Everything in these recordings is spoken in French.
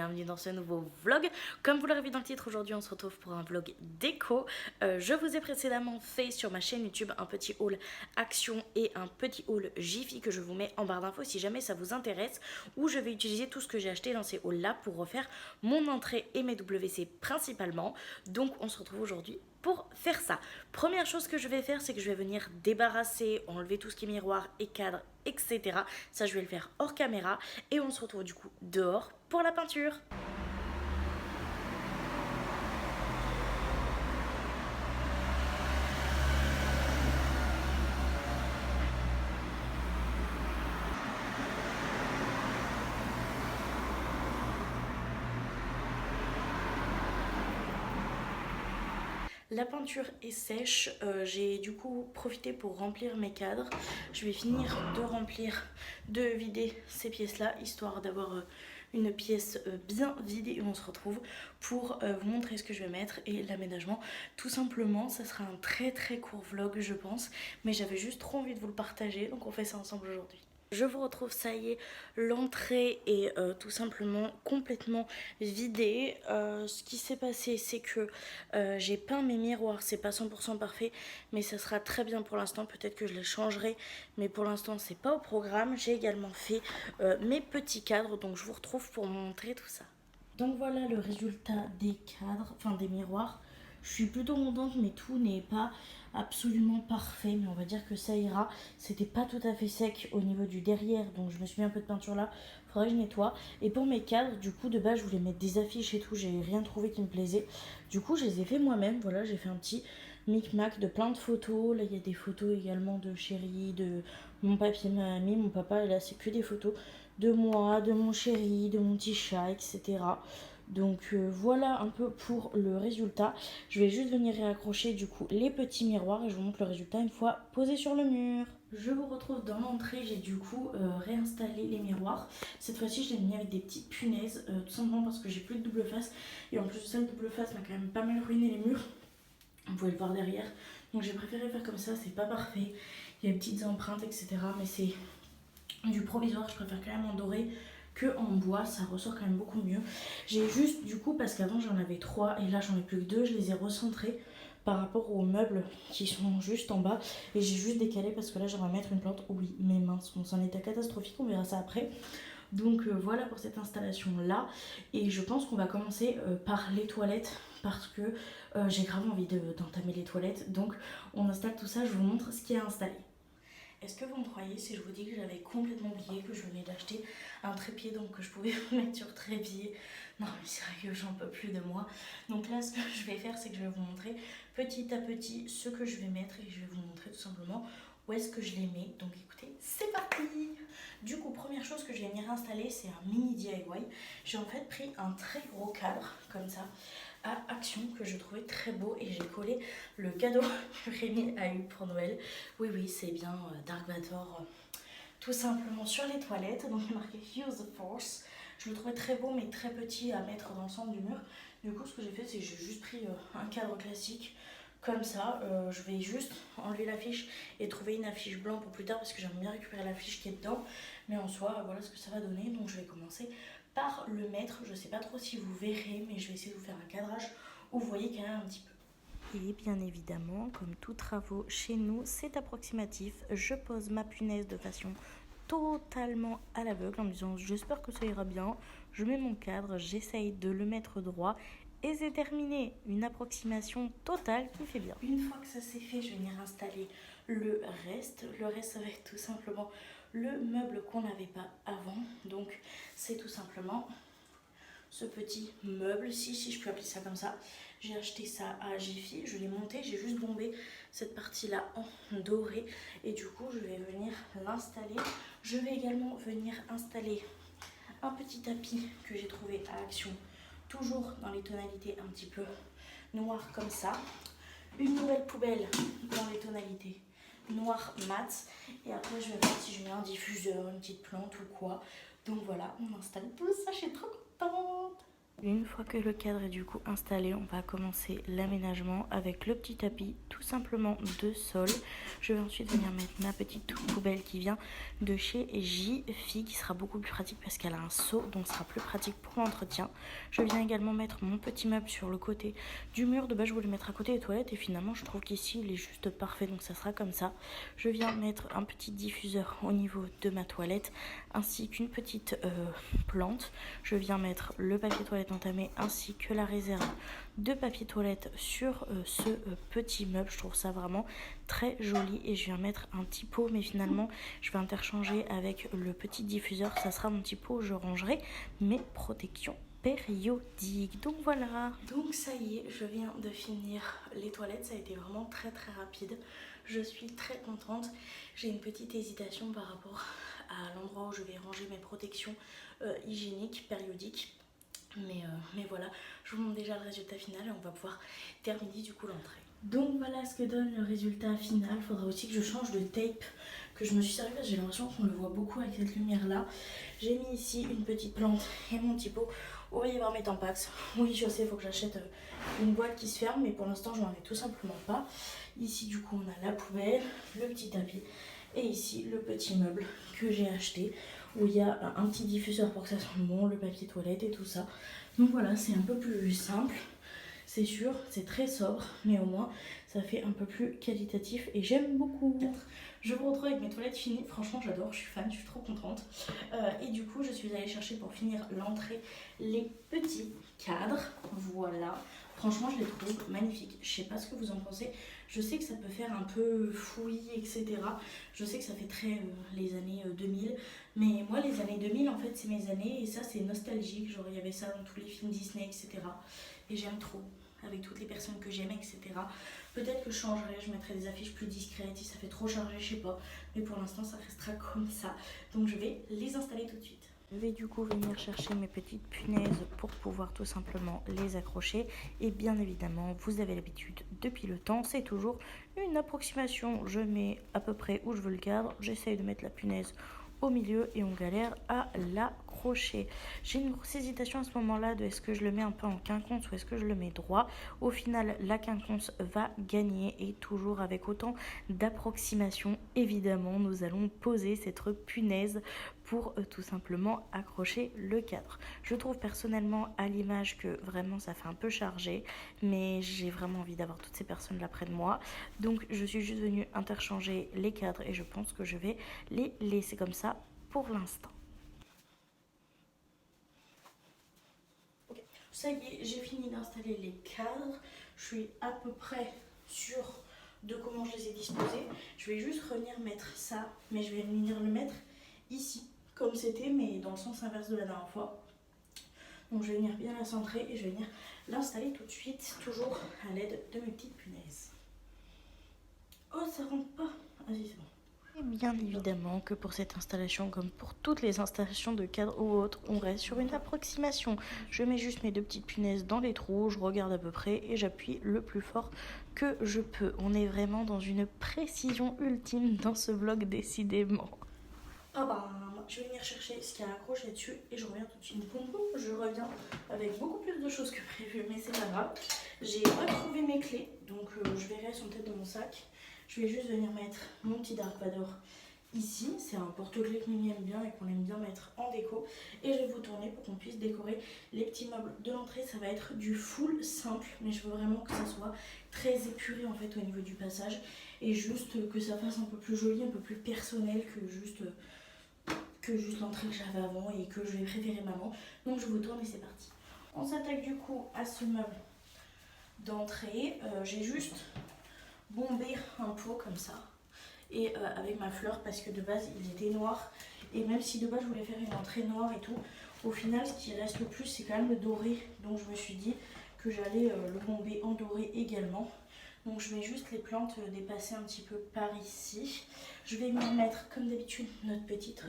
bienvenue dans ce nouveau vlog. Comme vous l'aurez vu dans le titre, aujourd'hui on se retrouve pour un vlog déco. Je vous ai précédemment fait sur ma chaîne YouTube un petit haul Action et un petit haul Jiffy que je vous mets en barre d'infos si jamais ça vous intéresse, où je vais utiliser tout ce que j'ai acheté dans ces hauls là pour refaire mon entrée et mes WC principalement. Donc on se retrouve aujourd'hui pour faire ça. Première chose que je vais faire, c'est que je vais venir débarrasser, enlever tout ce qui est miroir et cadre, etc. Ça, je vais le faire hors caméra et on se retrouve du coup dehors pour la peinture. La peinture est sèche, j'ai du coup profité pour remplir mes cadres. Je vais finir de vider ces pièces là, histoire d'avoir une pièce bien vidée et on se retrouve pour vous montrer ce que je vais mettre et l'aménagement. Tout simplement, ça sera un très court vlog je pense, mais j'avais juste trop envie de vous le partager, donc on fait ça ensemble aujourd'hui. Je vous retrouve, ça y est, l'entrée est tout simplement complètement vidée. Ce qui s'est passé, c'est que j'ai peint mes miroirs, c'est pas 100% parfait, mais ça sera très bien pour l'instant. Peut-être que je les changerai, mais pour l'instant, c'est pas au programme. J'ai également fait mes petits cadres, donc je vous retrouve pour vous montrer tout ça. Donc voilà le résultat des cadres, enfin des miroirs. Je suis plutôt contente, mais tout n'est pas absolument parfait, mais on va dire que ça ira. C'était pas tout à fait sec au niveau du derrière, donc je me suis mis un peu de peinture là. Faudrait que je nettoie. Et pour mes cadres, du coup de base je voulais mettre des affiches et tout, j'ai rien trouvé qui me plaisait. Du coup je les ai fait moi-même. Voilà, j'ai fait un petit micmac de plein de photos. Là il y a des photos également de chéri, de mon papier, ma mamie, mon papa. Et là c'est que des photos de moi, de mon chéri, de mon petit chat, etc. Donc voilà un peu pour le résultat. Je vais juste venir réaccrocher du coup les petits miroirs et je vous montre le résultat une fois posé sur le mur. Je vous retrouve dans l'entrée, j'ai du coup réinstallé les miroirs. Cette fois-ci je l'ai mis avec des petites punaises, tout simplement parce que j'ai plus de double face. Et en plus de ça, le double face m'a quand même pas mal ruiné les murs. Vous pouvez le voir derrière. Donc j'ai préféré faire comme ça, c'est pas parfait. Il y a des petites empreintes, etc. Mais c'est du provisoire, je préfère quand même en doré que en bois, ça ressort quand même beaucoup mieux. J'ai juste du coup, parce qu'avant j'en avais 3 et là j'en ai plus que 2, je les ai recentrés par rapport aux meubles qui sont juste en bas et j'ai juste décalé parce que là j'aimerais mettre une plante. Oui, mais mince, bon, c'est un état catastrophique, on verra ça après. Donc voilà pour cette installation là, et je pense qu'on va commencer par les toilettes parce que j'ai grave envie d'entamer les toilettes. Donc on installe tout ça, je vous montre ce qui est installé. Est-ce que vous me croyez si je vous dis que j'avais complètement oublié que je venais d'acheter un trépied, donc que je pouvais vous mettre sur trépied? Non mais c'est vrai que j'en peux plus de moi. Donc là ce que je vais faire, c'est que je vais vous montrer petit à petit ce que je vais mettre et je vais vous montrer tout simplement où est-ce que je les mets. Donc écoutez, c'est parti. Du coup, première chose que je vais venir installer, c'est un mini DIY. J'ai en fait pris un très gros cadre comme ça à Action que je trouvais très beau et j'ai collé le cadeau que Rémi a eu pour Noël. Oui, c'est bien Dark Vador, tout simplement sur les toilettes. Donc il est marqué Use the Force. Je le trouvais très beau mais très petit à mettre dans le centre du mur. Du coup, ce que j'ai fait, c'est que j'ai juste pris un cadre classique comme ça. Je vais juste enlever l'affiche et trouver une affiche blanche pour plus tard parce que j'aime bien récupérer l'affiche qui est dedans. Mais en soi, voilà ce que ça va donner. Donc je vais commencer par le mettre. Je sais pas trop si vous verrez, mais je vais essayer de vous faire un cadrage où vous voyez quand même un petit peu. Et bien évidemment, comme tous travaux chez nous, c'est approximatif. Je pose ma punaise de façon totalement à l'aveugle en me disant j'espère que ça ira bien. Je mets mon cadre, j'essaye de le mettre droit et c'est terminé. Une approximation totale qui fait bien. Une fois que ça c'est fait, je vais venir installer le reste. Le reste, ça va être tout simplement le meuble qu'on n'avait pas avant. Donc c'est tout simplement ce petit meuble, si je peux appeler ça comme ça. J'ai acheté ça à Jiffy, je l'ai monté, j'ai juste bombé cette partie là en doré et du coup je vais venir l'installer. Je vais également venir installer un petit tapis que j'ai trouvé à Action, toujours dans les tonalités un petit peu noires comme ça. Une nouvelle poubelle dans les tonalités noir mat, et après je vais voir si je mets un diffuseur, une petite plante ou quoi. Donc voilà, on installe tout ça, je suis trop contente. Une fois que le cadre est du coup installé, on va commencer l'aménagement avec le petit tapis tout simplement de sol. Je vais ensuite venir mettre ma petite poubelle qui vient de chez Jiffy, qui sera beaucoup plus pratique parce qu'elle a un seau, donc ce sera plus pratique pour l'entretien. Je viens également mettre mon petit meuble sur le côté du mur. De base je voulais le mettre à côté des toilettes et finalement je trouve qu'ici il est juste parfait, donc ça sera comme ça. Je viens mettre un petit diffuseur au niveau de ma toilette ainsi qu'une petite plante. Je viens mettre le papier toilette entamé ainsi que la réserve de papier toilette sur ce petit meuble. Je trouve ça vraiment très joli et je viens mettre un petit pot, mais finalement je vais interchanger avec le petit diffuseur. Ça sera mon petit pot où je rangerai mes protections périodiques. Donc voilà, donc ça y est, je viens de finir les toilettes. Ça a été vraiment très rapide. Je suis très contente. J'ai une petite hésitation par rapport à l'endroit où je vais ranger mes protections hygiéniques périodiques. Mais voilà, je vous montre déjà le résultat final et on va pouvoir terminer du coup l'entrée. Donc voilà ce que donne le résultat final. Il faudra aussi que je change de tape que je me suis servi parce que j'ai l'impression qu'on le voit beaucoup avec cette lumière là. J'ai mis ici une petite plante et mon petit pot où il va y avoir mes Tampax. Oui, je sais, il faut que j'achète une boîte qui se ferme, mais pour l'instant je n'en ai tout simplement pas. Ici du coup on a la poubelle, le petit tapis et ici le petit meuble que j'ai acheté où il y a un petit diffuseur pour que ça sente bon, le papier toilette et tout ça. Donc voilà, c'est un peu plus simple, c'est sûr, c'est très sobre, mais au moins ça fait un peu plus qualitatif et j'aime beaucoup. Je vous retrouve avec mes toilettes finies, franchement j'adore, je suis fan, je suis trop contente. Et du coup je suis allée chercher pour finir l'entrée les petits cadres, voilà. Franchement je les trouve magnifiques, je sais pas ce que vous en pensez, je sais que ça peut faire un peu fouillis etc. Je sais que ça fait très les années 2000, mais moi les années 2000 en fait c'est mes années et ça c'est nostalgique, genre il y avait ça dans tous les films Disney etc. Et j'aime trop, avec toutes les personnes que j'aime etc. Peut-être que je changerai, je mettrai des affiches plus discrètes si ça fait trop chargé, je sais pas, mais pour l'instant ça restera comme ça, donc je vais les installer tout de suite. Je vais du coup venir chercher mes petites punaises pour pouvoir tout simplement les accrocher. Et bien évidemment, vous avez l'habitude depuis le temps, c'est toujours une approximation. Je mets à peu près où je veux le cadre, j'essaye de mettre la punaise au milieu et on galère à l'accrocher. J'ai une grosse hésitation à ce moment-là de est-ce que je le mets un peu en quinconce ou est-ce que je le mets droit. Au final, la quinconce va gagner et toujours avec autant d'approximation, évidemment, nous allons poser cette punaise pour tout simplement accrocher le cadre. Je trouve personnellement à l'image que vraiment ça fait un peu chargé, mais j'ai vraiment envie d'avoir toutes ces personnes là près de moi. Donc je suis juste venue interchanger les cadres et je pense que je vais les laisser comme ça pour l'instant. Okay. Ça y est, j'ai fini d'installer les cadres. Je suis à peu près sûre de comment je les ai disposés. Je vais juste revenir mettre ça, mais je vais venir le mettre ici, comme c'était, mais dans le sens inverse de la dernière fois. Donc je vais venir bien la centrer et je vais venir l'installer tout de suite, toujours à l'aide de mes petites punaises. Oh, ça rentre pas. Vas-y, c'est bon. Et bien évidemment que pour cette installation, comme pour toutes les installations de cadre ou autres, on reste sur une approximation. Je mets juste mes deux petites punaises dans les trous, je regarde à peu près et j'appuie le plus fort que je peux. On est vraiment dans une précision ultime dans ce vlog, décidément. Ah bah, je vais venir chercher ce qu'il y a accroché dessus et je reviens tout de suite. Je reviens avec beaucoup plus de choses que prévu, mais c'est pas grave. J'ai retrouvé mes clés, donc je verrai, elles sont peut-être dans mon sac. Je vais juste venir mettre mon petit Dark Vador ici. C'est un porte-clés que Mimi aime bien et qu'on aime bien mettre en déco. Et je vais vous tourner pour qu'on puisse décorer les petits meubles de l'entrée. Ça va être du full simple, mais je veux vraiment que ça soit très épuré en fait au niveau du passage. Et juste que ça fasse un peu plus joli, un peu plus personnel que juste l'entrée que j'avais avant et que je vais préférer maman. Donc je vous tourne et c'est parti. On s'attaque du coup à ce meuble d'entrée. J'ai juste bombé un pot comme ça et avec ma fleur parce que de base il était noir et même si de base je voulais faire une entrée noire et tout, au final ce qui reste le plus c'est quand même le doré, donc je me suis dit que j'allais le bomber en doré également. Donc je mets juste les plantes dépasser un petit peu par ici. Je vais venir mettre comme d'habitude notre petite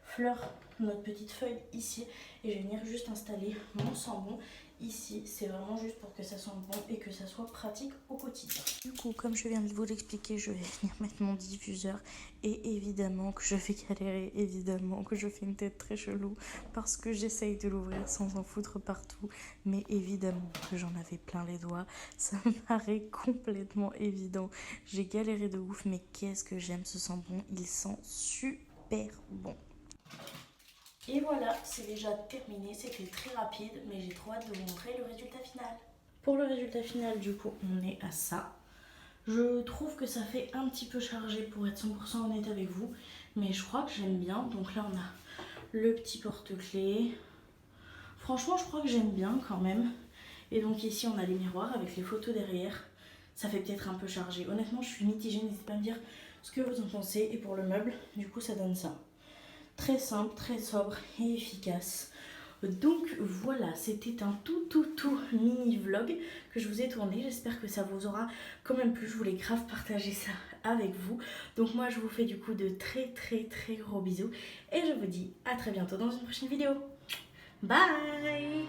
fleur, notre petite feuille ici et je vais venir juste installer mon sambon ici, c'est vraiment juste pour que ça sente bon et que ça soit pratique au quotidien. Du coup, comme je viens de vous l'expliquer, je vais venir mettre mon diffuseur et évidemment que je vais galérer, évidemment que je fais une tête très chelou parce que j'essaye de l'ouvrir sans en foutre partout, mais évidemment que j'en avais plein les doigts, ça me paraît complètement évident. J'ai galéré de ouf, mais qu'est-ce que j'aime ce sambon, il sent super bon. Et voilà, c'est déjà terminé, c'était très rapide, mais j'ai trop hâte de vous montrer le résultat final. Pour le résultat final, du coup, on est à ça. Je trouve que ça fait un petit peu chargé pour être 100% honnête avec vous, mais je crois que j'aime bien. Donc là, on a le petit porte-clés. Franchement, je crois que j'aime bien quand même. Et donc ici, on a les miroirs avec les photos derrière. Ça fait peut-être un peu chargé. Honnêtement, je suis mitigée, n'hésitez pas à me dire ce que vous en pensez. Et pour le meuble, du coup, ça donne ça. Très simple, très sobre et efficace. Donc voilà, c'était un tout mini vlog que je vous ai tourné. J'espère que ça vous aura quand même plu. Je voulais grave partager ça avec vous. Donc moi, je vous fais du coup de très gros bisous. Et je vous dis à très bientôt dans une prochaine vidéo. Bye!